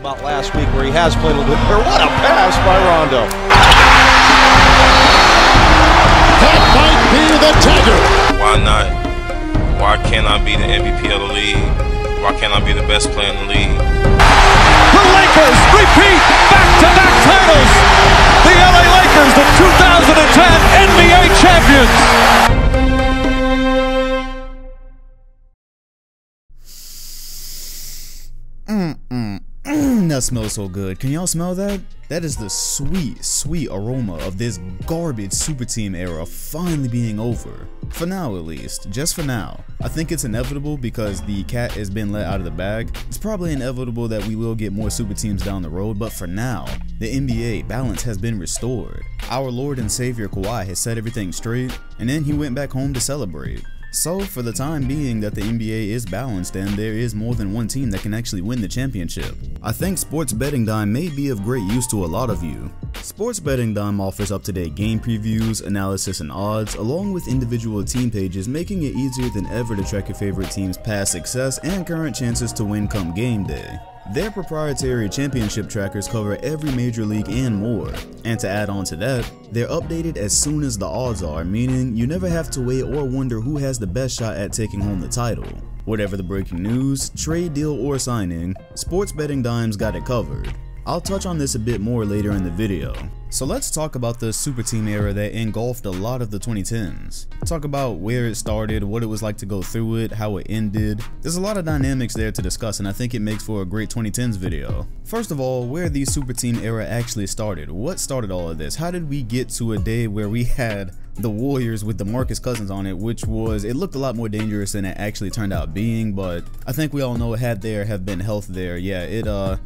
about last week where he has played a little bit better. What a pass by Rondo. That might be the dagger. Why not? Why can't I be the MVP of the league? Why can't I be the best player in the league? The Lakers repeat back-to-back titles. The LA Lakers, the 2010 NBA champions. That smells so good. Can y'all smell that? That is the sweet, sweet aroma of this garbage super team era finally being over. For now, at least. Just for now. I think it's inevitable because the cat has been let out of the bag. It's probably inevitable that we will get more super teams down the road, but for now, the NBA balance has been restored. Our Lord and Savior Kawhi has set everything straight, and then he went back home to celebrate. So, for the time being that the NBA is balanced and there is more than one team that can actually win the championship, I think Sports Betting Dime may be of great use to a lot of you. Sports Betting Dime offers up-to-date game previews, analysis, and odds, along with individual team pages, making it easier than ever to track your favorite team's past success and current chances to win come game day. Their proprietary championship trackers cover every major league and more, and to add on to that, they're updated as soon as the odds are, meaning you never have to wait or wonder who has the best shot at taking home the title. Whatever the breaking news, trade deal, or signing, Sports Betting Dime's got it covered. I'll touch on this a bit more later in the video. So let's talk about the super team era that engulfed a lot of the 2010s. Talk about where it started, what it was like to go through it, how it ended. There's a lot of dynamics there to discuss, and I think it makes for a great 2010s video. First of all, where the super team era actually started. What started all of this? How did we get to a day where we had the Warriors with DeMarcus Cousins on it, which was, it looked a lot more dangerous than it actually turned out being, but I think we all know had there have been health there, yeah, it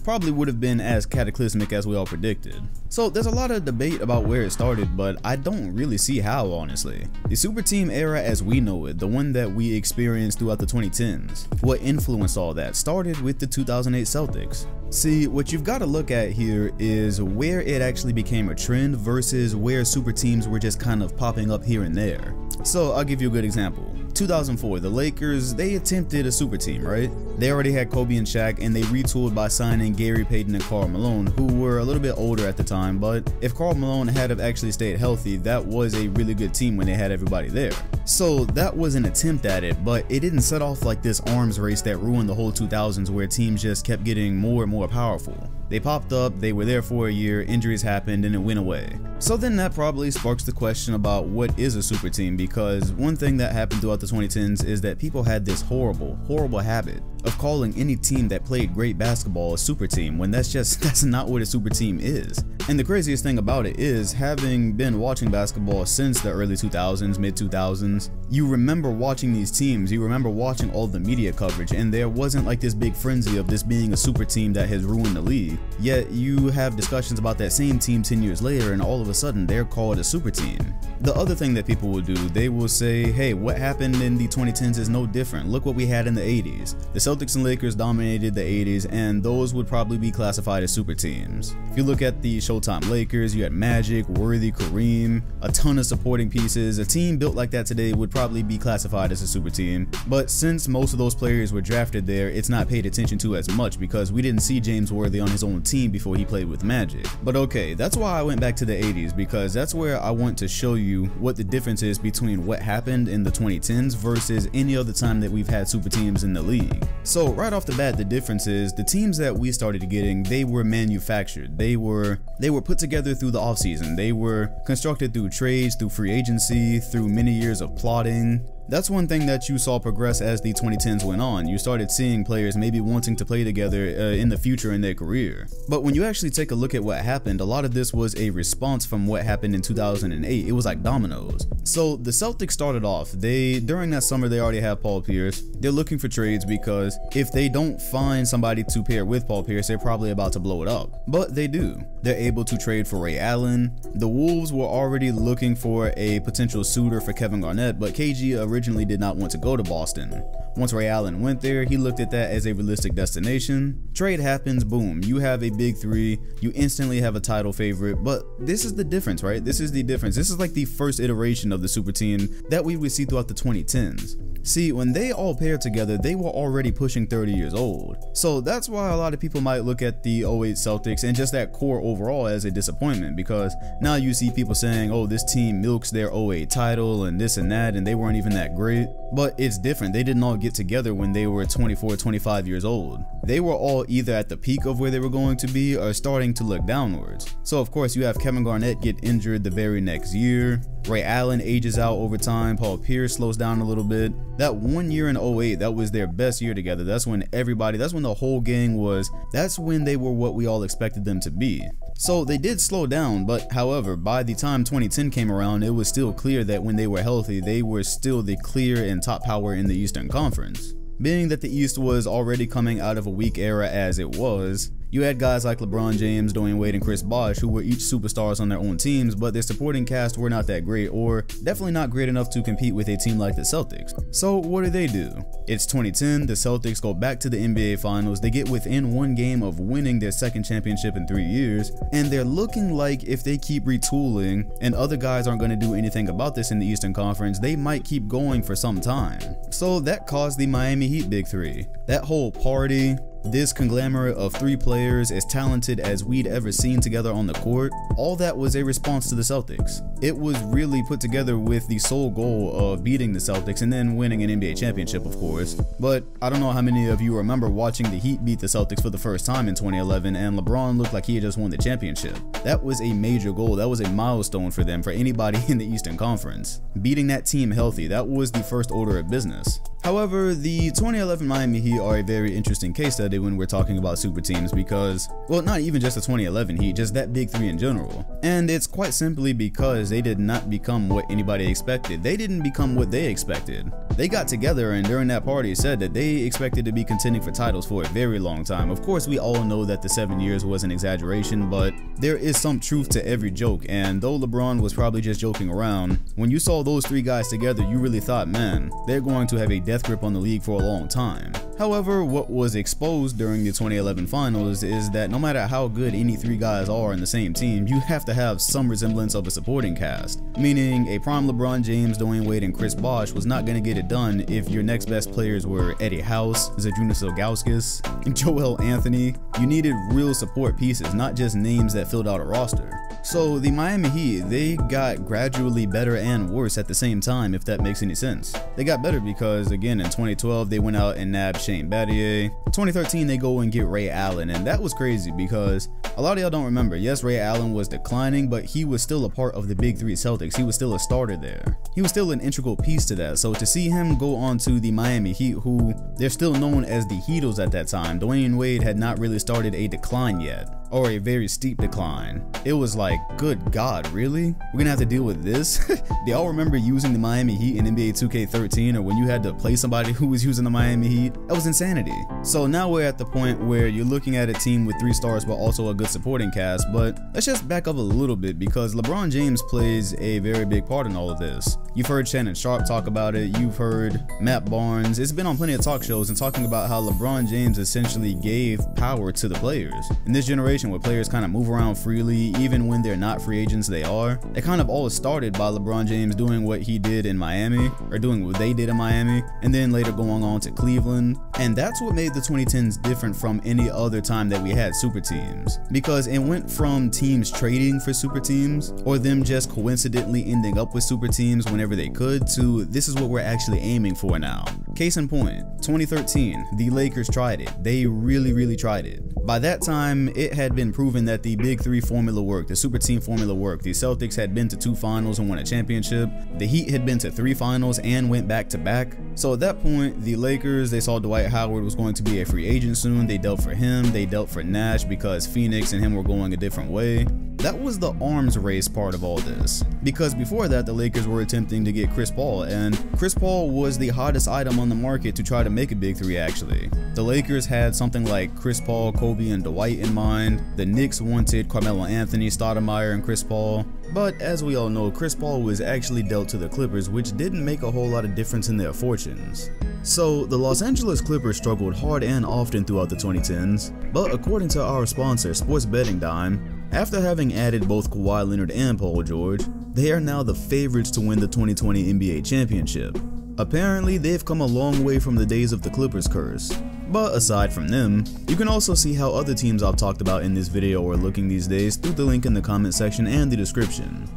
probably would have been as cataclysmic as we all predicted. So there's a lot of debate about where it started, but I don't really see how, honestly. The super team era as we know it, the one that we experienced throughout the 2010s, what influenced all that started with the 2008 Celtics. See, what you've got to look at here is where it actually became a trend versus where super teams were just kind of popping up here and there. So I'll give you a good example. 2004, the Lakers, they attempted a super team, right? They already had Kobe and Shaq, and they retooled by signing Gary Payton and Karl Malone, who were a little bit older at the time, but if Karl Malone had have actually stayed healthy, that was a really good team when they had everybody there. So that was an attempt at it, but it didn't set off like this arms race that ruined the whole 2000s where teams just kept getting more and more powerful. They popped up, they were there for a year, injuries happened, and it went away. So then that probably sparks the question about what is a super team, because one thing that happened throughout the 2010s is that people had this horrible habit of calling any team that played great basketball a super team, when that's not what a super team is. And the craziest thing about it is, having been watching basketball since the early 2000s, mid 2000s, you remember watching these teams, you remember watching all the media coverage, and there wasn't like this big frenzy of this being a super team that has ruined the league. Yet you have discussions about that same team 10 years later, and all of a sudden they're called a super team. The other thing that people will do, they will say, hey, what happened in the 2010s is no different. Look what we had in the 80s. The Celtics and Lakers dominated the 80s, and those would probably be classified as super teams. If you look at the Showtime Lakers, you had Magic, Worthy, Kareem, a ton of supporting pieces. A team built like that today would probably be classified as a super team. But since most of those players were drafted there, it's not paid attention to as much because we didn't see James Worthy on his own team before he played with Magic. But okay, that's why I went back to the 80s, because that's where I want to show you what the difference is between what happened in the 2010s versus any other time that we've had super teams in the league. So right off the bat, the difference is the teams that we started getting, they were manufactured. They were put together through the offseason. They were constructed through trades, through free agency, through many years of plotting. That's one thing that you saw progress as the 2010s went on. You started seeing players maybe wanting to play together in the future in their career. But when you actually take a look at what happened, a lot of this was a response from what happened in 2008. It was like dominoes. So the Celtics started off, during that summer they already have Paul Pierce. They're looking for trades because if they don't find somebody to pair with Paul Pierce, they're probably about to blow it up. But they do. They're able to trade for Ray Allen. The Wolves were already looking for a potential suitor for Kevin Garnett, but KG originally did not want to go to Boston. Once Ray Allen went there, he looked at that as a realistic destination. Trade happens, boom, you have a big three, you instantly have a title favorite, but this is the difference, right? This is the difference. This is like the first iteration of the super team that we would see throughout the 2010s. See, when they all paired together, they were already pushing 30 years old. So that's why a lot of people might look at the 08 Celtics and just that core overall as a disappointment, because now you see people saying, oh, this team milks their 08 title and this and that, and they weren't even that great. But it's different. They didn't all get together when they were 24, 25 years old. They were all either at the peak of where they were going to be or starting to look downwards. So of course you have Kevin Garnett get injured the very next year. Ray Allen ages out over time. Paul Pierce slows down a little bit. That 1 year in 08, that was their best year together. That's when the whole gang was, that's when they were what we all expected them to be. So they did slow down, but however, by the time 2010 came around, it was still clear that when they were healthy, they were still the clear and top power in the Eastern Conference. Being that the East was already coming out of a weak era as it was, you had guys like LeBron James, Dwayne Wade, and Chris Bosh who were each superstars on their own teams, but their supporting cast were not that great, or definitely not great enough to compete with a team like the Celtics. So what do? It's 2010, the Celtics go back to the NBA Finals, they get within one game of winning their second championship in 3 years, and they're looking like if they keep retooling and other guys aren't going to do anything about this in the Eastern Conference, they might keep going for some time. So that caused the Miami Heat Big Three. That whole party, this conglomerate of three players as talented as we'd ever seen together on the court, all that was a response to the Celtics. It was really put together with the sole goal of beating the Celtics and then winning an NBA championship, of course. But I don't know how many of you remember watching the Heat beat the Celtics for the first time in 2011 and LeBron looked like he had just won the championship. That was a major goal. That was a milestone for them, for anybody in the Eastern Conference. Beating that team healthy, that was the first order of business. However, the 2011 Miami Heat are a very interesting case study when we're talking about super teams because, well, not even just the 2011 Heat, just that big three in general. And it's quite simply because they did not become what anybody expected. They didn't become what they expected. They got together and during that party said that they expected to be contending for titles for a very long time. Of course, we all know that the 7 years was an exaggeration, but there is some truth to every joke, and though LeBron was probably just joking around, when you saw those three guys together, you really thought, man, they're going to have a death grip on the league for a long time. However, what was exposed during the 2011 finals is that no matter how good any three guys are in the same team, you have to have some resemblance of a supporting cast. Meaning, a prime LeBron James, Dwayne Wade, and Chris Bosh was not going to get it done if your next best players were Eddie House, Zydrunas Ilgauskas, and Joel Anthony. You needed real support pieces, not just names that filled out a roster. So the Miami Heat, they got gradually better and worse at the same time, if that makes any sense. They got better because, again, in 2012, they went out and nabbed Shane Battier. 2013, they go and get Ray Allen, and that was crazy because a lot of y'all don't remember. Yes, Ray Allen was declining, but he was still a part of the Big Three Celtics. He was still a starter there. He was still an integral piece to that. So to see him go on to the Miami Heat, who they're still known as the Heatles at that time, Dwayne Wade had not really started a decline yet, or a very steep decline. It was like, good God, really? We're gonna have to deal with this? Do y'all remember using the Miami Heat in NBA 2K13, or when you had to play somebody who was using the Miami Heat? That was insanity. So now we're at the point where you're looking at a team with 3 stars but also a good supporting cast, but let's just back up a little bit because LeBron James plays a very big part in all of this. You've heard Shannon Sharp talk about it, you've heard Matt Barnes. It's been on plenty of talk shows and talking about how LeBron James essentially gave power to the players. In this generation where players kind of move around freely, even when they're not free agents, they are. It kind of all started by LeBron James doing what he did in Miami, or doing what they did in Miami, and then later going on to Cleveland. And that's what made the 2010s different from any other time that we had super teams, because it went from teams trading for super teams or them just coincidentally ending up with super teams whenever they could, to this is what we're actually aiming for now. Case in point, 2013, the Lakers tried it. They really tried it. By that time, it had been proven that the Big Three formula worked, the super team formula worked. The Celtics had been to 2 finals and won a championship. The Heat had been to 3 finals and went back to back. So at that point, the Lakers, they saw Dwight Howard was going to be a free agent soon. They dealt for him. They dealt for Nash because Phoenix and him were going a different way. that was the arms race part of all this. Because before that, the Lakers were attempting to get Chris Paul, and Chris Paul was the hottest item on the market to try to make a big three actually. The Lakers had something like Chris Paul, Kobe, and Dwight in mind. The Knicks wanted Carmelo Anthony, Stoudemire, and Chris Paul. But as we all know, Chris Paul was actually dealt to the Clippers, which didn't make a whole lot of difference in their fortunes. So the Los Angeles Clippers struggled hard and often throughout the 2010s, but according to our sponsor, Sports Betting Dime, after having added both Kawhi Leonard and Paul George, they are now the favorites to win the 2020 NBA championship. Apparently, they've come a long way from the days of the Clippers curse. But aside from them, you can also see how other teams I've talked about in this video are looking these days through the link in the comment section and the description.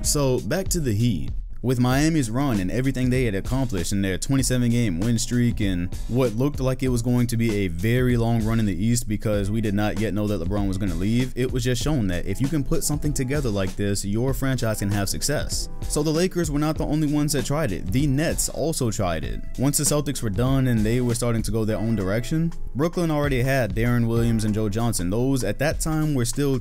So back to the Heat. With Miami's run and everything they had accomplished in their 27-game win streak and what looked like it was going to be a very long run in the East because we did not yet know that LeBron was going to leave, it was just shown that if you can put something together like this, your franchise can have success. So the Lakers were not the only ones that tried it. The Nets also tried it. Once the Celtics were done and they were starting to go their own direction, Brooklyn already had Darren Williams and Joe Johnson. Those at that time were still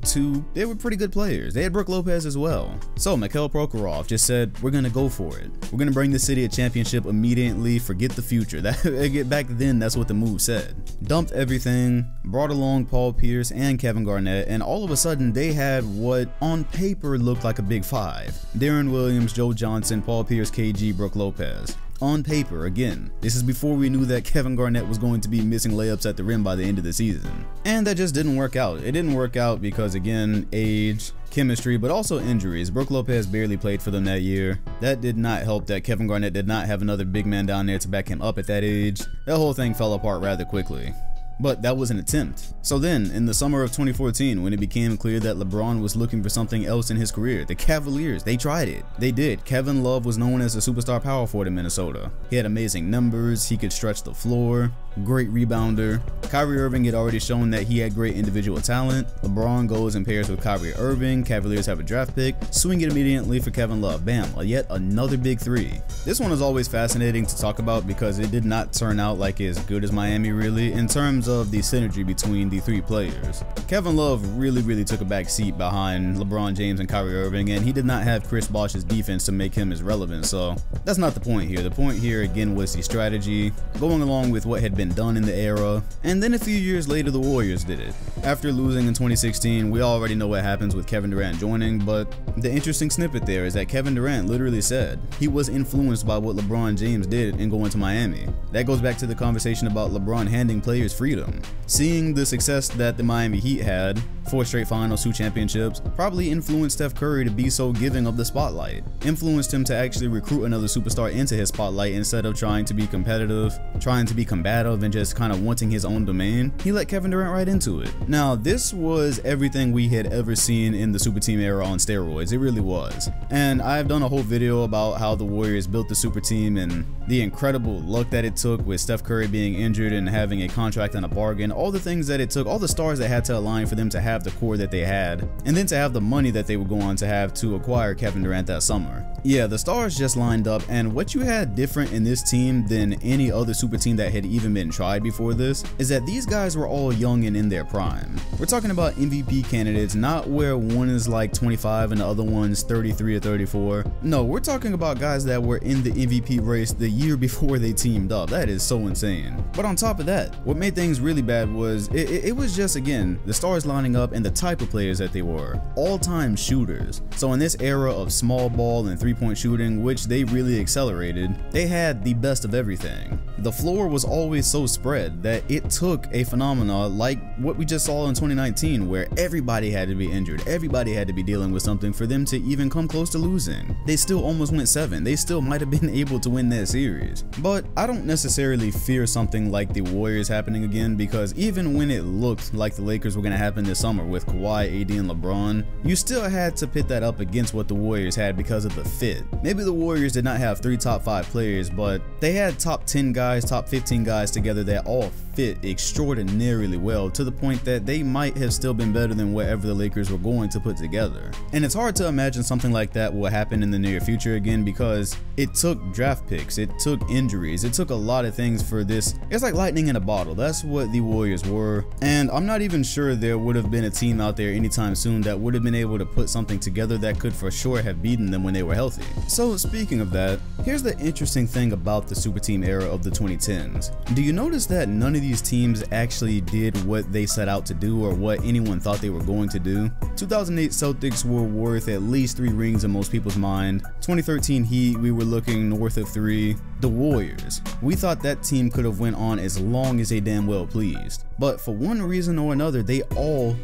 they were pretty good players. They had Brook Lopez as well. So Mikhail Prokhorov just said, we're going to go for it. We're gonna bring the city a championship immediately, forget the future. Back then, that's what the move said. Dumped everything, brought along Paul Pierce and Kevin Garnett, and all of a sudden they had what on paper looked like a big five. Darren Williams, Joe Johnson, Paul Pierce, KG, Brook Lopez. On paper, again, this is before we knew that Kevin Garnett was going to be missing layups at the rim by the end of the season. And that just didn't work out. It didn't work out because, again, age, chemistry, but also injuries. Brook Lopez barely played for them that year. That did not help that Kevin Garnett did not have another big man down there to back him up at that age. That whole thing fell apart rather quickly. But that was an attempt. So then, in the summer of 2014, when it became clear that LeBron was looking for something else in his career, the Cavaliers, they tried it. They did. Kevin Love was known as a superstar power forward in Minnesota. He had amazing numbers, he could stretch the floor, great rebounder. Kyrie Irving had already shown that he had great individual talent. LeBron goes and pairs with Kyrie Irving, Cavaliers have a draft pick, swing it immediately for Kevin Love. Bam, yet another big three. This one is always fascinating to talk about because it did not turn out like as good as Miami really, in terms of the synergy between the three players. Kevin Love really took a back seat behind LeBron James and Kyrie Irving, and he did not have Chris Bosh's defense to make him as relevant, so that's not the point here. The point here again was the strategy, going along with what had been done in the era, and then a few years later the Warriors did it. After losing in 2016, we already know what happens with Kevin Durant joining, but the interesting snippet there is that Kevin Durant literally said he was influenced by what LeBron James did in going to Miami. That goes back to the conversation about LeBron handing players freedom. Seeing the success that the Miami Heat had, 4 straight finals, 2 championships, probably influenced Steph Curry to be so giving of the spotlight. Influenced him to actually recruit another superstar into his spotlight instead of trying to be competitive, trying to be combative, and just kind of wanting his own domain. He let Kevin Durant right into it. Now, this was everything we had ever seen in the Super Team era on steroids. It really was. And I've done a whole video about how the Warriors built the super team and the incredible luck that it took with Steph Curry being injured and having a contract and a bargain, all the things that it took, all the stars that had to align for them to have the core that they had, and then to have the money that they were going to have to acquire Kevin Durant that summer. Yeah, the stars just lined up, and what you had different in this team than any other super team that had even been tried before this is that these guys were all young and in their prime. We're talking about MVP candidates, not where one is like 25 and the other one's 33 or 34. No, we're talking about guys that were in the MVP race the year before they teamed up. That is so insane. But on top of that, what made things really bad was it was just, again, the stars lining up and the type of players that they were. All-time shooters. So in this era of small ball and three-point shooting, which they really accelerated, they had the best of everything. The floor was always so spread that it took a phenomena like what we just saw in 2019, where everybody had to be injured, everybody had to be dealing with something for them to even come close to losing. They still almost went 7. They still might have been able to win that series. But I don't necessarily fear something like the Warriors happening again, because even when it looked like the Lakers were going to happen this summer with Kawhi, AD, and LeBron, you still had to pit that up against what the Warriors had because of the fit. Maybe the Warriors did not have 3 top 5 players, but they had top 10 guys guys, top 15 guys together that all fit extraordinarily well, to the point that they might have still been better than whatever the Lakers were going to put together. And it's hard to imagine something like that will happen in the near future again, because it took draft picks, it took injuries, it took a lot of things for this. It's like lightning in a bottle. That's what the Warriors were, and I'm not even sure there would have been a team out there anytime soon that would have been able to put something together that could for sure have beaten them when they were healthy. So speaking of that, here's the interesting thing about the Super Team era of the 2010s. Do you notice that none of these teams actually did what they set out to do or what anyone thought they were going to do? 2008 Celtics were worth at least 3 rings in most people's mind. 2013 Heat, we were looking north of 3. The Warriors, we thought that team could have went on as long as they damn well pleased. But for one reason or another, they all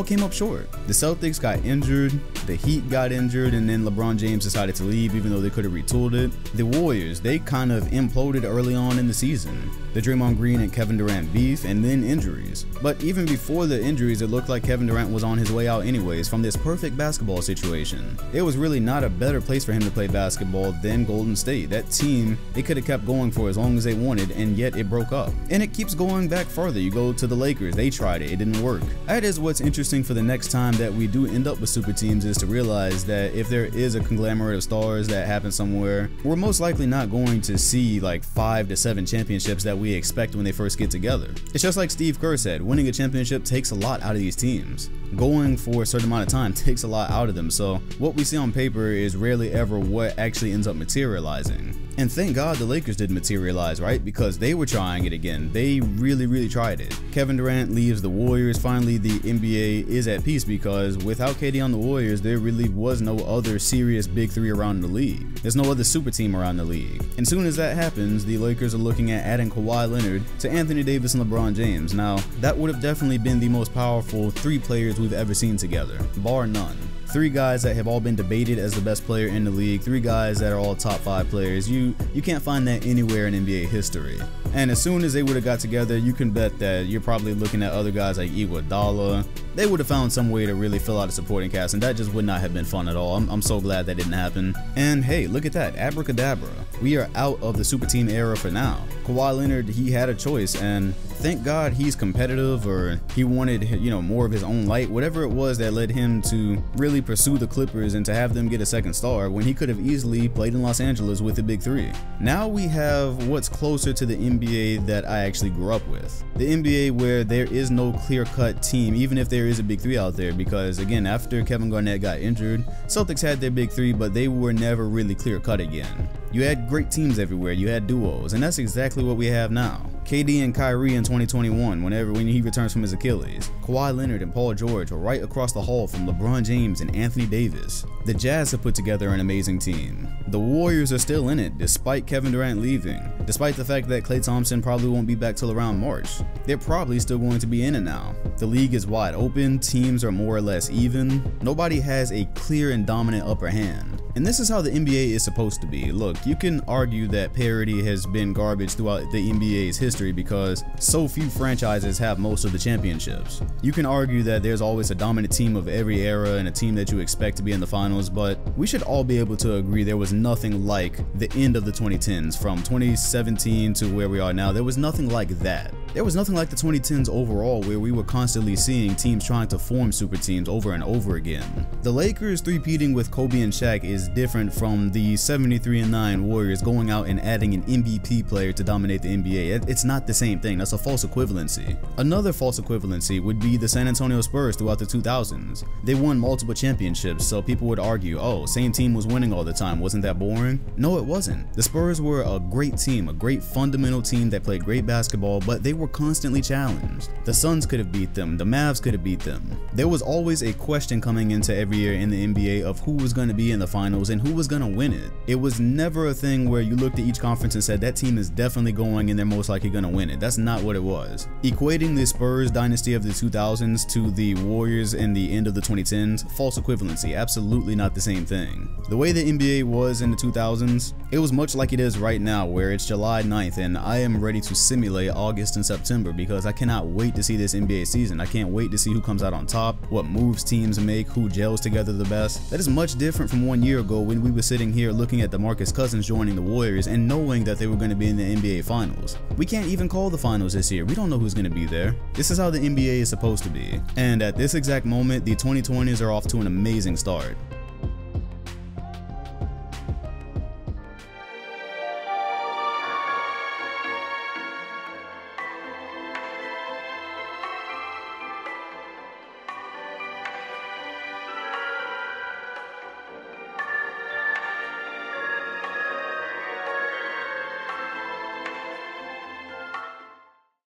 came up short. The Celtics got injured, the Heat got injured, and then LeBron James decided to leave even though they could have retooled it. The Warriors, they kind of imploded early on in the season. The Draymond Green and Kevin Durant beef, and then injuries. But even before the injuries, it looked like Kevin Durant was on his way out anyways from this perfect basketball situation. It was really not a better place for him to play basketball than Golden State. That team, it could have kept going for as long as they wanted, and yet it broke up. And it keeps going back further. You go to the Lakers, they tried it didn't work. That is what's interesting for the next time that we do end up with super teams, is to realize that if there is a conglomerate of stars that happen somewhere, we're most likely not going to see like 5 to 7 championships that we expect when they first get together. It's just like Steve Kerr said, winning a championship takes a lot out of these teams. Going for a certain amount of time takes a lot out of them, so what we see on paper is rarely ever what actually ends up materializing. And thank God the Lakers didn't materialize, right? Because they were trying it again. They really tried it. Kevin Durant leaves the Warriors. Finally, the NBA is at peace, because without KD on the Warriors, there really was no other serious big 3 around the league. There's no other super team around the league. And as soon as that happens, the Lakers are looking at adding Kawhi Leonard to Anthony Davis and LeBron James. Now, that would have definitely been the most powerful 3 players we've ever seen together, bar none. 3 guys that have all been debated as the best player in the league, 3 guys that are all top 5 players. You can't find that anywhere in NBA history. And as soon as they would have got together, you can bet that you're probably looking at other guys like Iguodala. They would have found some way to really fill out a supporting cast, and that just would not have been fun at all. I'm so glad that didn't happen. And hey, look at that, abracadabra. We are out of the super team era for now. Kawhi Leonard, he had a choice, and thank God he's competitive, or he wanted, you know, more of his own light, whatever it was that led him to really pursue the Clippers and to have them get a second star when he could have easily played in Los Angeles with the big 3. Now we have what's closer to the NBA that I actually grew up with. The NBA where there is no clear-cut team, even if there is a big 3 out there, because again, after Kevin Garnett got injured, Celtics had their big 3, but they were never really clear-cut again. You had great teams everywhere, you had duos, and that's exactly what we have now. KD and Kyrie in 2021, when he returns from his Achilles. Kawhi Leonard and Paul George are right across the hall from LeBron James and Anthony Davis. The Jazz have put together an amazing team. The Warriors are still in it, despite Kevin Durant leaving. Despite the fact that Klay Thompson probably won't be back till around March. They're probably still going to be in it now. The league is wide open, teams are more or less even. Nobody has a clear and dominant upper hand. And this is how the NBA is supposed to be. Look, you can argue that parity has been garbage throughout the NBA's history because so few franchises have most of the championships. You can argue that there's always a dominant team of every era and a team that you expect to be in the finals, but we should all be able to agree there was nothing like the end of the 2010s. From 2017 to where we are now, there was nothing like that. There was nothing like the 2010s overall, where we were constantly seeing teams trying to form super teams over and over again. The Lakers three-peating with Kobe and Shaq is different from the 73-9 Warriors going out and adding an MVP player to dominate the NBA. It's not the same thing. That's a false equivalency. Another false equivalency would be the San Antonio Spurs throughout the 2000s. They won multiple championships, so people would argue, oh, same team was winning all the time. Wasn't that boring? No, it wasn't. The Spurs were a great team, a great fundamental team that played great basketball, but they were constantly challenged. The Suns could have beat them. The Mavs could have beat them. There was always a question coming into every year in the NBA of who was going to be in the finals and who was going to win it. It was never a thing where you looked at each conference and said that team is definitely going and they're most likely going to win it. That's not what it was. Equating the Spurs dynasty of the 2000s to the Warriors in the end of the 2010s, false equivalency, absolutely not the same thing. The way the NBA was in the 2000s, it was much like it is right now, where it's July 9th and I am ready to simulate August and September because I cannot wait to see this NBA season. I can't wait to see who comes out on top, what moves teams make, who gels together the best. That is much different from 1 year ago when we were sitting here looking at DeMarcus Cousins joining the Warriors and knowing that they were going to be in the NBA Finals. We can't even call the finals this year. We don't know who's going to be there. This is how the NBA is supposed to be. And at this exact moment, the 2020s are off to an amazing start.